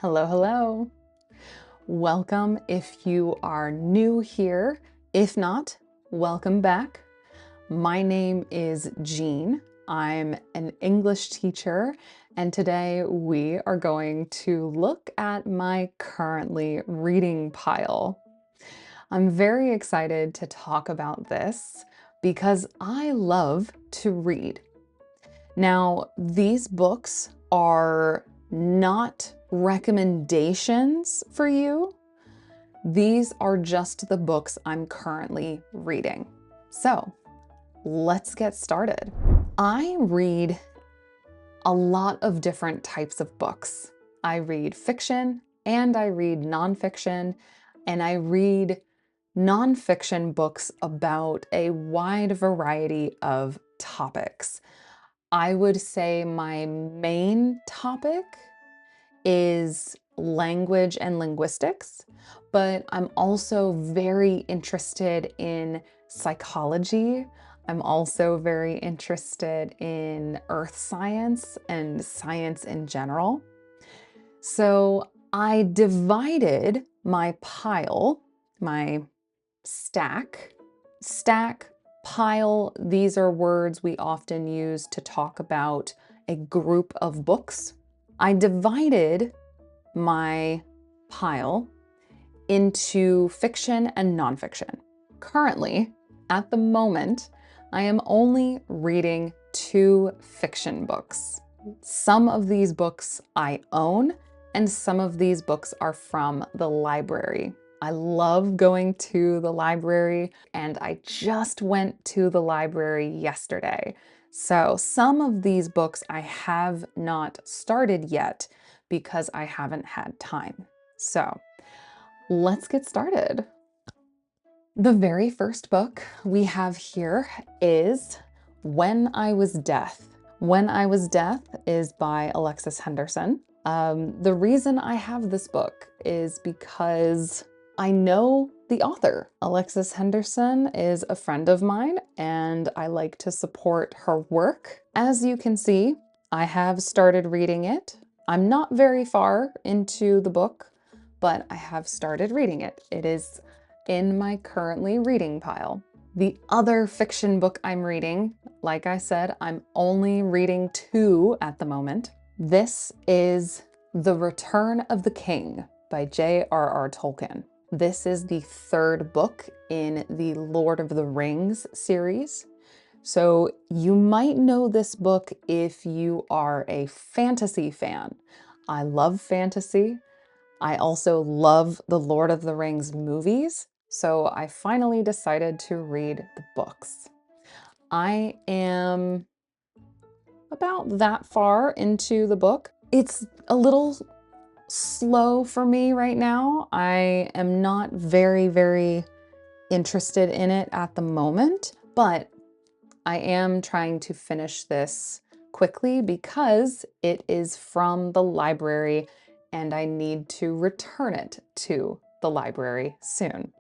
Hello, hello. Welcome if you are new here. If not, welcome back. My name is Jean. I'm an English teacher, and today we are going to look at my currently reading pile. I'm very excited to talk about this because I love to read. Now, these books are not recommendations for you. These are just the books I'm currently reading. So let's get started. I read a lot of different types of books. I read fiction and I read nonfiction, and I read nonfiction books about a wide variety of topics. I would say my main topic is language and linguistics, but I'm also very interested in psychology. I'm also very interested in earth science and science in general. So I divided my pile, my stack, pile, these are words we often use to talk about a group of books. I divided my pile into fiction and nonfiction. Currently, at the moment, I am only reading 2 fiction books. Some of these books I own, and some of these books are from the library. I love going to the library, and I just went to the library yesterday. So some of these books I have not started yet because I haven't had time. So let's get started. The very first book we have here is When I Was Death. When I Was Death is by Alexis Henderson. The reason I have this book is because I know the author. Alexis Henderson is a friend of mine, and I like to support her work. As you can see, I have started reading it. I'm not very far into the book, but I have started reading it. It is in my currently reading pile. The other fiction book I'm reading, like I said, I'm only reading 2 at the moment. This is The Return of the King by J.R.R. Tolkien. This is the 3rd book in the Lord of the Rings series. So you might know this book if you are a fantasy fan. I love fantasy. I also love the Lord of the Rings movies, so I finally decided to read the books. I am about that far into the book. It's a little slow for me right now. I am not very interested in it at the moment, but I am trying to finish this quickly because it is from the library and I need to return it to the library soon.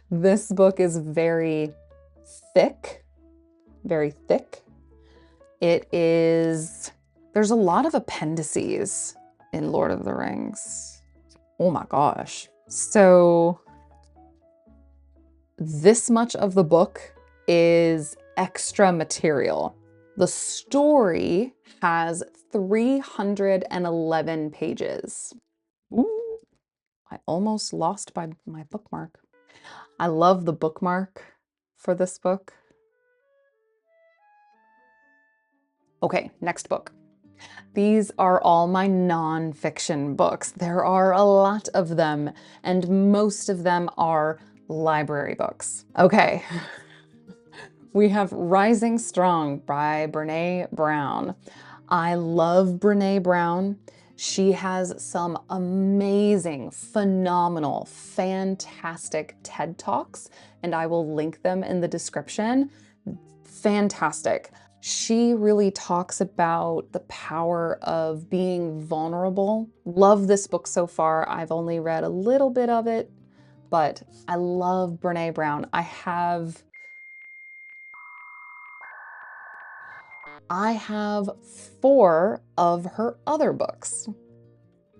This book is very thick, very thick. There's a lot of appendices in Lord of the Rings. Oh my gosh. So this much of the book is extra material. The story has 311 pages. Ooh, I almost lost my bookmark. I love the bookmark for this book. Okay, next book. These are all my nonfiction books. There are a lot of them, and most of them are library books. Okay. We have Rising Strong by Brené Brown. I love Brené Brown. She has some amazing, phenomenal, fantastic TED Talks, and I will link them in the description. Fantastic. She really talks about the power of being vulnerable. Love this book so far. I've only read a little bit of it, but I love Brené Brown. I have 4 of her other books.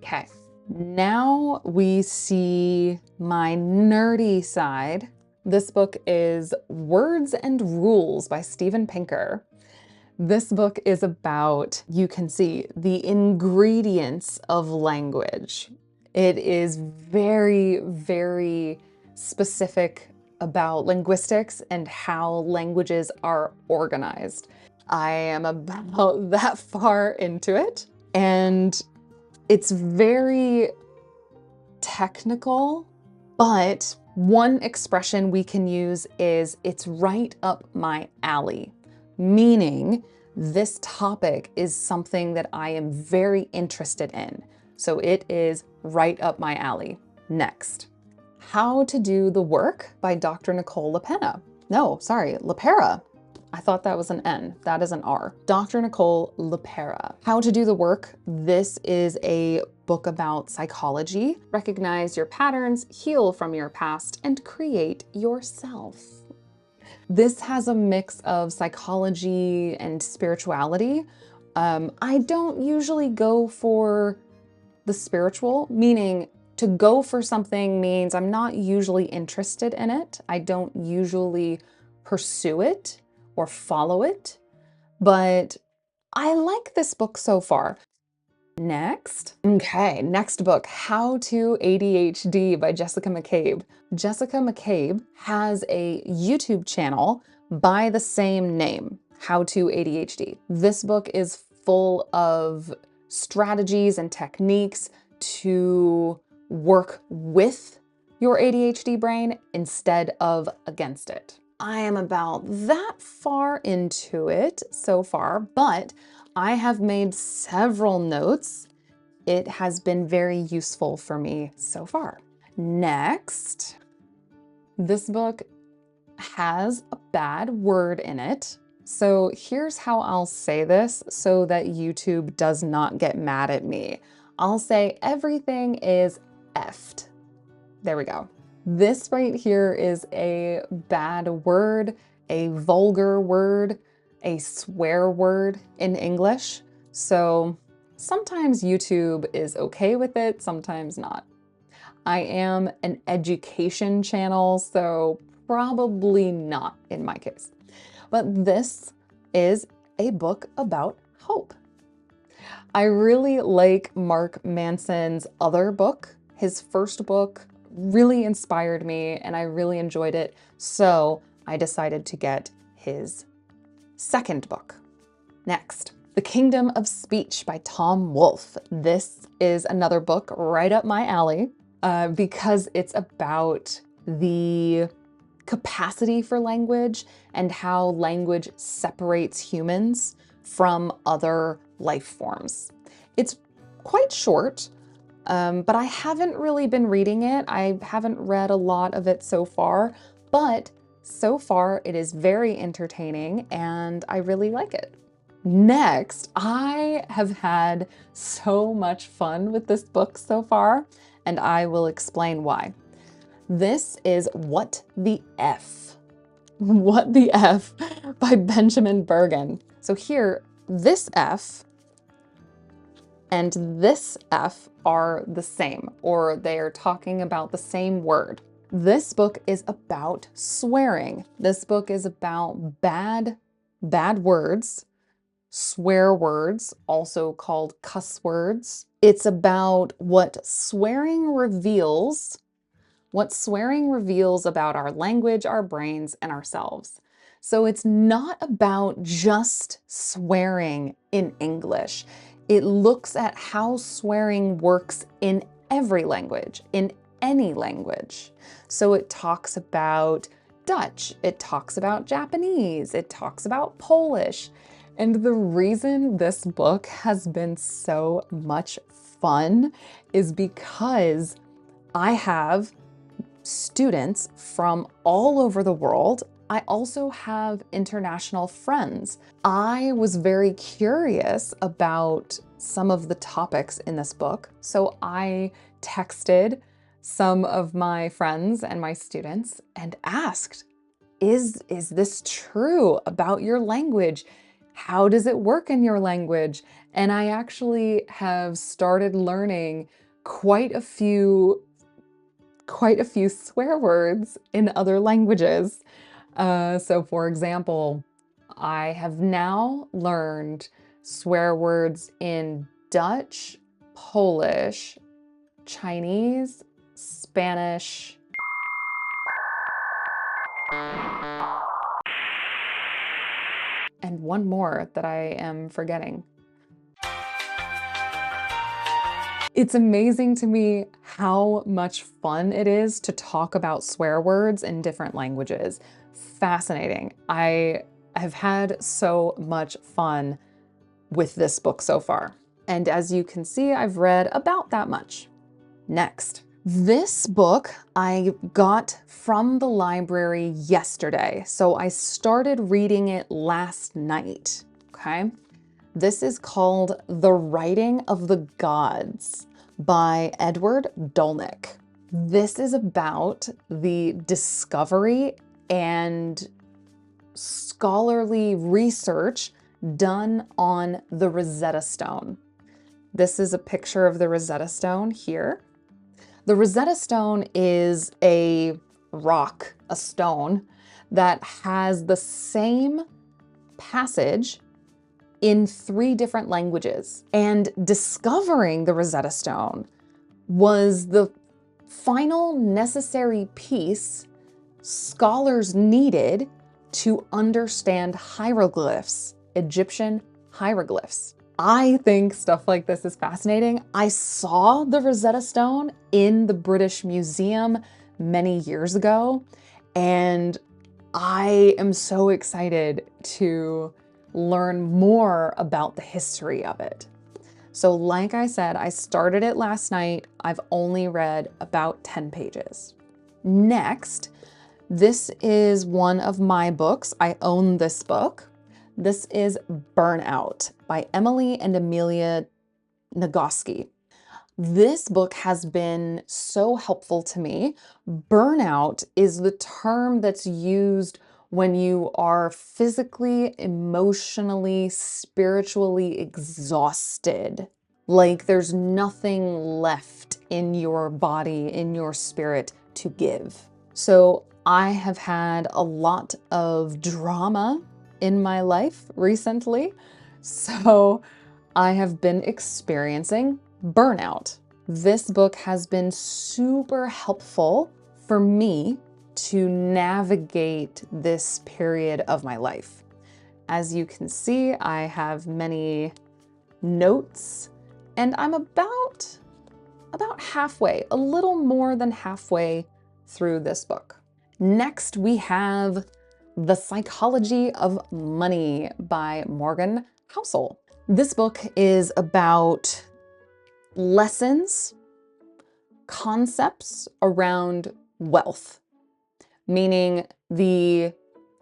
Okay, now we see my nerdy side. This book is Words and Rules by Steven Pinker. This book is about, you can see, the ingredients of language. It is very, very specific about linguistics and how languages are organized. I am about that far into it, and it's very technical, but one expression we can use is "it's right up my alley," meaning this topic is something that I am very interested in. So it is right up my alley. Next, How to Do the Work by Dr. Nicole LaPena. No, sorry, LaPera. I thought that was an N. That is an R. Dr. Nicole LaPera. How to Do the Work. This is a book about psychology. Recognize your patterns, heal from your past, and create yourself. This has a mix of psychology and spirituality. I don't usually go for the spiritual, meaning to go for something means I'm not usually interested in it. I don't usually pursue it or follow it, but I like this book so far. Next. Okay, next book, How to ADHD by Jessica McCabe. Jessica McCabe has a YouTube channel by the same name, How to ADHD. This book is full of strategies and techniques to work with your ADHD brain instead of against it. I am about that far into it so far, but I have made several notes. It has been very useful for me so far. Next, this book has a bad word in it. So here's how I'll say this so that YouTube does not get mad at me. I'll say everything is effed. There we go. This right here is a bad word, a vulgar word, a swear word in English. So sometimes YouTube is okay with it, sometimes not. I am an education channel, so probably not in my case. But this is a book about hope. I really like Mark Manson's other book. His first book really inspired me and I really enjoyed it, so I decided to get his second book. Next, The Kingdom of Speech by Tom Wolfe. This is another book right up my alley because it's about the capacity for language and how language separates humans from other life forms. It's quite short, but I haven't really been reading it. I haven't read a lot of it so far, but so far it is very entertaining and I really like it. Next, I have had so much fun with this book so far, and I will explain why. This is What the F? What the F by Benjamin Bergen. So here, this F and this F are the same, or they are talking about the same word. This book is about swearing. This book is about bad words, swear words, also called cuss words. It's about what swearing reveals about our language, our brains, and ourselves. So it's not about just swearing in English. It looks at how swearing works in every language, in any language. So it talks about Dutch, it talks about Japanese, it talks about Polish. And the reason this book has been so much fun is because I have students from all over the world. I also have international friends. I was very curious about some of the topics in this book, so I texted some of my friends and my students and asked, is this true about your language? How does it work in your language? And I actually have started learning quite a few swear words in other languages. So for example, I have now learned swear words in Dutch, Polish, Chinese, Spanish, and one more that I am forgetting. It's amazing to me how much fun it is to talk about swear words in different languages. Fascinating. I have had so much fun with this book so far. And as you can see, I've read about that much. Next. This book I got from the library yesterday, so I started reading it last night, okay? This is called The Writing of the Gods by Edward Dolnick. This is about the discovery and scholarly research done on the Rosetta Stone. This is a picture of the Rosetta Stone here. The Rosetta Stone is a rock, a stone, that has the same passage in 3 different languages. And discovering the Rosetta Stone was the final necessary piece scholars needed to understand hieroglyphs, Egyptian hieroglyphs. I think stuff like this is fascinating. I saw the Rosetta Stone in the British Museum many years ago, and I am so excited to learn more about the history of it. So like I said, I started it last night. I've only read about 10 pages. Next, this is one of my books. I own this book. This is Burnout by Emily and Amelia Nagoski. This book has been so helpful to me. Burnout is the term that's used when you are physically, emotionally, spiritually exhausted. Like there's nothing left in your body, in your spirit to give. So I have had a lot of drama in my life recently. So I have been experiencing burnout. This book has been super helpful for me to navigate this period of my life. As you can see, I have many notes, and I'm about halfway, a little more than halfway through this book. Next, we have The Psychology of Money by Morgan Housel. This book is about lessons, concepts around wealth, meaning the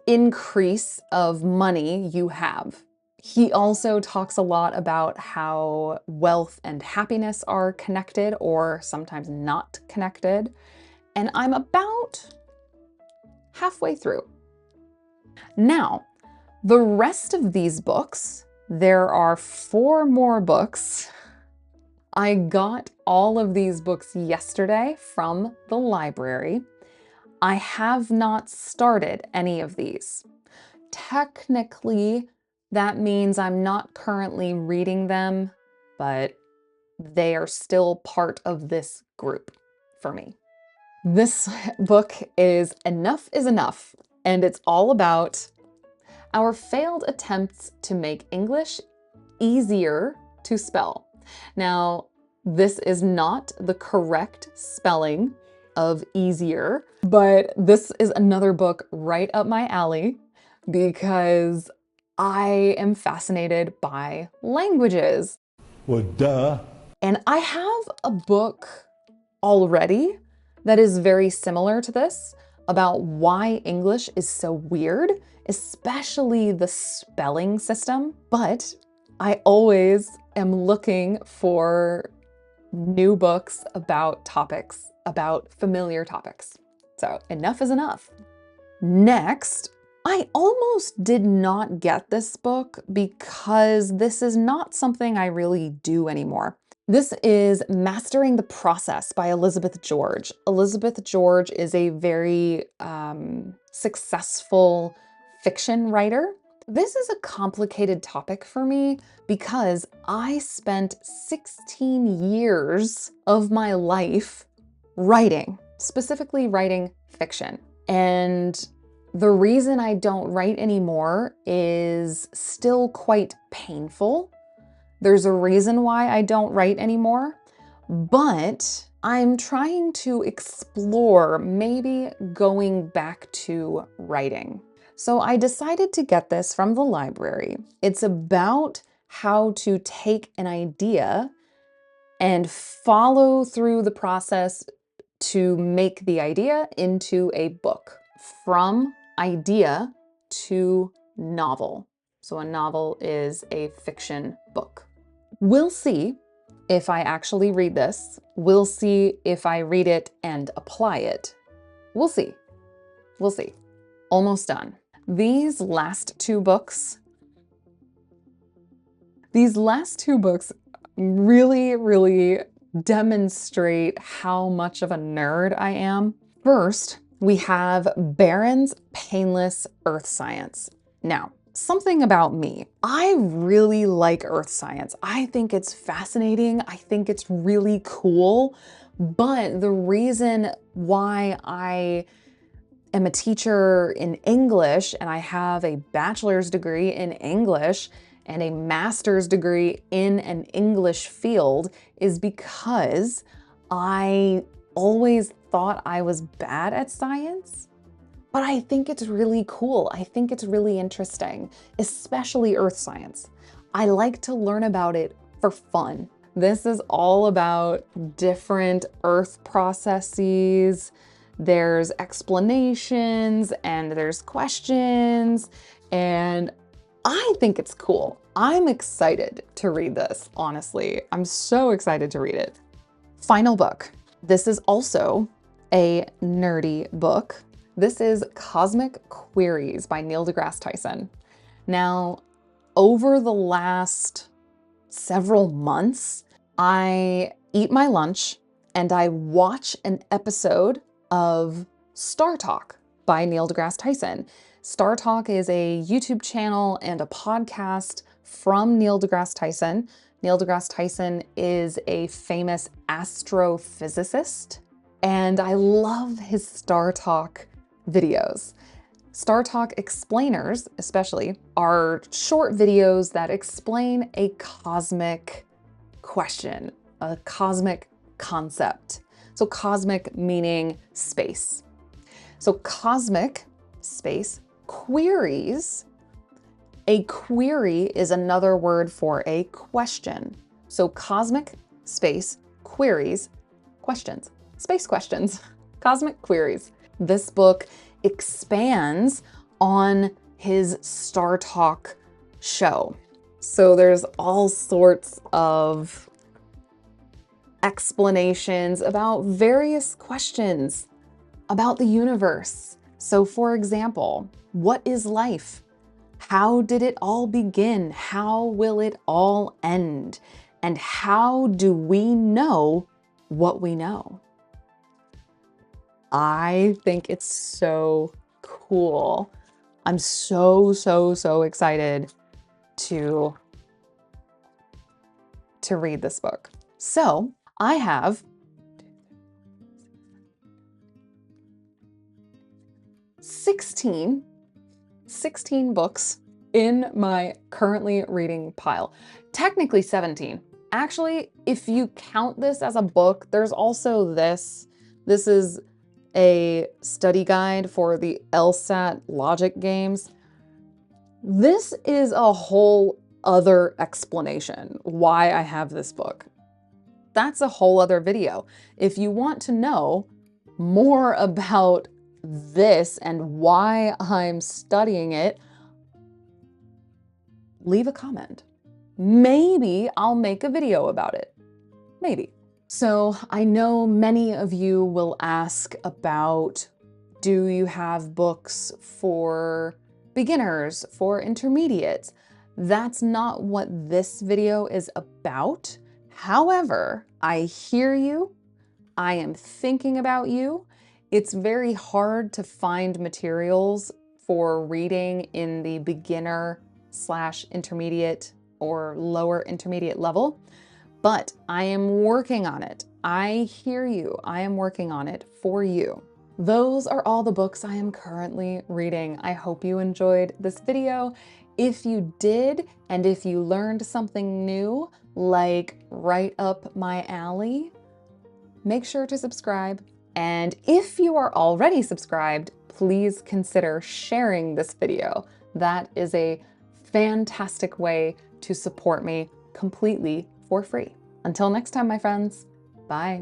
increase of money you have. He also talks a lot about how wealth and happiness are connected or sometimes not connected. And I'm about halfway through. Now, the rest of these books, there are 4 more books. I got all of these books yesterday from the library. I have not started any of these. Technically, that means I'm not currently reading them, but they are still part of this group for me. This book is Enough is Enough, and it's all about our failed attempts to make English easier to spell. Now, this is not the correct spelling of easier, but this is another book right up my alley because I am fascinated by languages. Well, duh. And I have a book already that is very similar to this about why English is so weird, especially the spelling system. But I always am looking for new books about topics, about familiar topics. So enough is enough. Next, I almost did not get this book because this is not something I really do anymore. This is Mastering the Process by Elizabeth George. Elizabeth George is a very successful fiction writer. This is a complicated topic for me because I spent 16 years of my life writing, specifically writing fiction. And the reason I don't write anymore is still quite painful. There's a reason why I don't write anymore, but I'm trying to explore maybe going back to writing. So I decided to get this from the library. It's about how to take an idea and follow through the process to make the idea into a book. From idea to novel. So a novel is a fiction book. We'll see if I actually read this. We'll see if I read it and apply it. We'll see. We'll see. Almost done. These last two books really demonstrate how much of a nerd I am. First, we have Barron's Painless Earth Science. Now, something about me. I really like earth science. I think it's fascinating. I think it's really cool. But the reason why I am a teacher in English and I have a bachelor's degree in English and a master's degree in an English field is because I always thought I was bad at science. But I think it's really cool. I think it's really interesting, especially earth science. I like to learn about it for fun. This is all about different earth processes. There's explanations and there's questions, and I think it's cool. I'm excited to read this, honestly. I'm so excited to read it. Final book. This is also a nerdy book. This is Cosmic Queries by Neil deGrasse Tyson. Now, over the last several months, I eat my lunch and I watch an episode of Star Talk by Neil deGrasse Tyson. Star Talk is a YouTube channel and a podcast from Neil deGrasse Tyson. Neil deGrasse Tyson is a famous astrophysicist, and I love his Star Talk videos. Star Talk explainers, especially, are short videos that explain a cosmic question, a cosmic concept. So cosmic meaning space. So cosmic space queries. A query is another word for a question. So cosmic space queries, questions, space questions, cosmic queries. This book expands on his Star Talk show. So there's all sorts of explanations about various questions about the universe. So for example, what is life? How did it all begin? How will it all end? And how do we know what we know? I think it's so cool. I'm so excited to read this book. So I have 16 books in my currently reading pile. Technically 17. Actually, if you count this as a book, there's also this. This is a study guide for the LSAT logic games. This is a whole other explanation why I have this book. That's a whole other video. If you want to know more about this and why I'm studying it, leave a comment. Maybe I'll make a video about it. Maybe. So I know many of you will ask about, do you have books for beginners, for intermediates. That's not what this video is about. However, I hear you. I am thinking about you. It's very hard to find materials for reading in the beginner/intermediate or lower intermediate level, but I am working on it. I hear you. I am working on it for you. Those are all the books I am currently reading. I hope you enjoyed this video. If you did, and if you learned something new, like right up my alley, make sure to subscribe. And if you are already subscribed, please consider sharing this video. That is a fantastic way to support me completely for free. Until next time, my friends, bye.